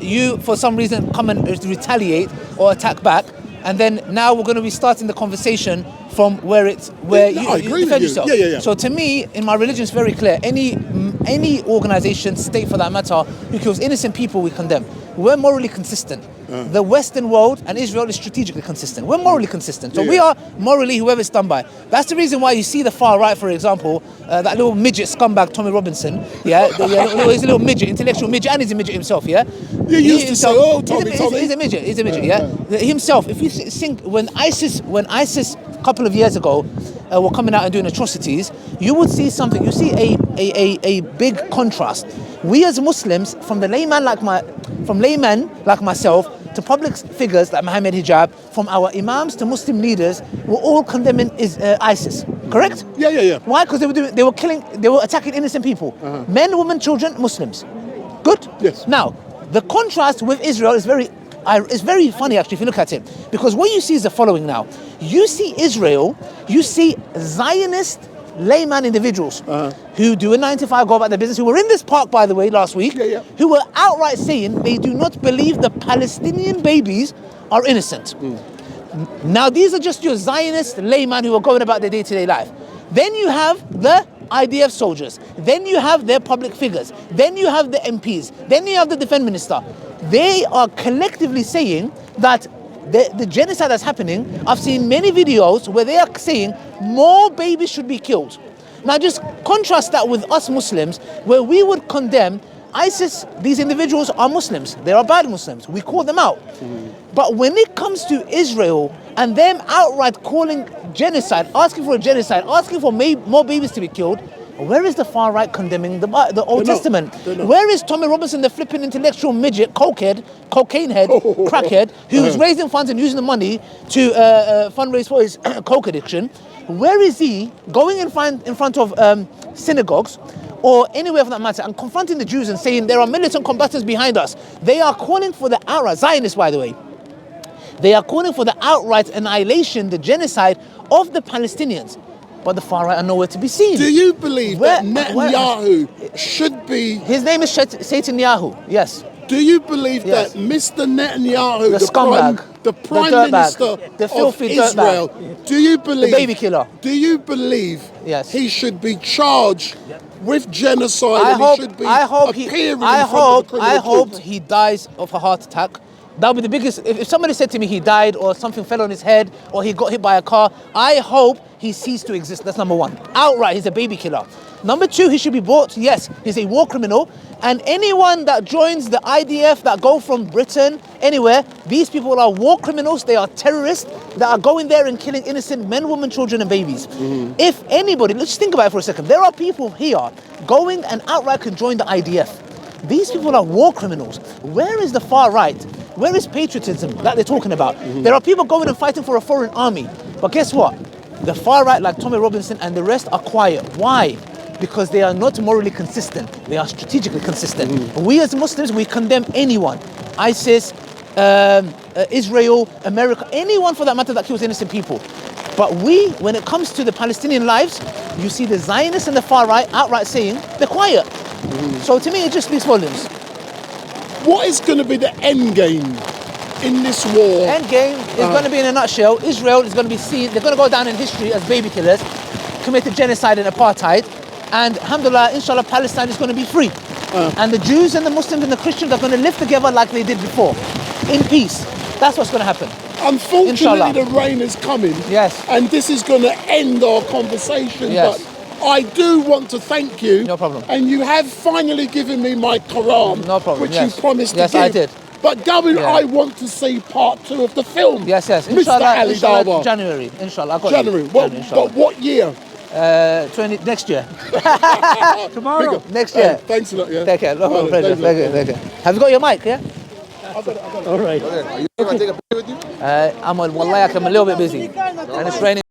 you, for some reason, come and retaliate or attack back, and then now we're going to be starting the conversation from where you defend yourself. Yeah. So to me, in my religion, it's very clear. Any organization, state for that matter, who kills innocent people, we condemn. We're morally consistent. The Western world and Israel is strategically consistent. We're morally consistent. So we are morally whoever it's done by. That's the reason why you see the far right, for example, that little midget scumbag Tommy Robinson. He's a little midget, intellectual midget, and he's a midget himself. Yeah. You used to say, "Oh, Tommy." He's a midget. He's a midget. Yeah. Himself. If you think when ISIS a couple of years ago were coming out and doing atrocities, you would see something. You see a big contrast. We as Muslims, from laymen like myself, to public figures like Mohammed Hijab, from our imams to Muslim leaders, were all condemning ISIS. Correct? Yeah. Why? Because they were attacking innocent people, men, women, children, Muslims. Good. Yes. Now, the contrast with Israel is very funny actually if you look at it, because what you see is the following. Now, you see Israel, you see Zionist layman individuals who do a 9 to 5, go about their business, who were in this park, by the way, last week, who were outright saying they do not believe the Palestinian babies are innocent. Now, these are just your Zionist layman who are going about their day-to-day life. Then you have the IDF soldiers. Then you have their public figures. Then you have the MPs. Then you have the defense minister. They are collectively saying that the genocide that's happening. I've seen many videos where they are saying more babies should be killed. Now just contrast that with us Muslims, where we would condemn ISIS. These individuals are Muslims. They are bad Muslims. We call them out. But when it comes to Israel and them outright calling genocide, asking for a genocide, asking for more babies to be killed, where is the far right condemning the Old Testament? Where is Tommy Robinson, the flipping intellectual midget, cocaine head, crackhead, who's raising funds and using the money to fundraise for his coke addiction? Where is he going in front of synagogues or anywhere for that matter and confronting the Jews and saying there are militant combatants behind us? They are calling for the outright, Zionists by the way, they are calling for the outright annihilation, the genocide of the Palestinians. But the far right are nowhere to be seen. Do you believe that Netanyahu should be... His name is Netanyahu, yes. Do you believe that Mr. Netanyahu, the Prime Minister of Israel, do you believe... The baby killer. Do you believe he should be charged with genocide I hope he dies of a heart attack. That would be the biggest. If somebody said to me he died or something fell on his head or he got hit by a car, I hope he ceased to exist. That's number one. Outright, he's a baby killer. Number two, he should be brought. Yes, he's a war criminal. And anyone that joins the IDF that go from Britain, anywhere, these people are war criminals. They are terrorists that are going there and killing innocent men, women, children, and babies. If anybody, let's just think about it for a second. There are people here going and outright can join the IDF. These people are war criminals. Where is the far right? Where is patriotism that they're talking about? There are people going and fighting for a foreign army. But guess what? The far right, like Tommy Robinson and the rest, are quiet. Why? Because they are not morally consistent. They are strategically consistent. We as Muslims, we condemn anyone. ISIS, Israel, America, anyone for that matter that kills innocent people. But when it comes to the Palestinian lives, you see the Zionists and the far right outright saying they're quiet. So to me, it just speaks volumes. What is going to be the end game in this war? End game is going to be, in a nutshell, Israel is going to be seen, they're going to go down in history as baby killers, committed genocide and apartheid, and alhamdulillah, inshallah, Palestine is going to be free. And the Jews and the Muslims and the Christians are going to live together like they did before, in peace. That's what's going to happen. Unfortunately, inshallah. The rain is coming. Yes. And this is going to end our conversation. Yes. But I do want to thank you. No problem. And you have finally given me my Quran. No problem. Which you promised to give. Yes, I did. But Gavin, I want to see part 2 of the film. Yes. Mr. Inshallah, January. Inshallah. January. But what year? Next year. Tomorrow. Next year. Thanks a lot. Yeah. Take care. No pleasure. Thank you. Have you got your mic? Yeah. I've got it. All right. Are you going to take a picture with you? I'm a little bit busy, and it's raining.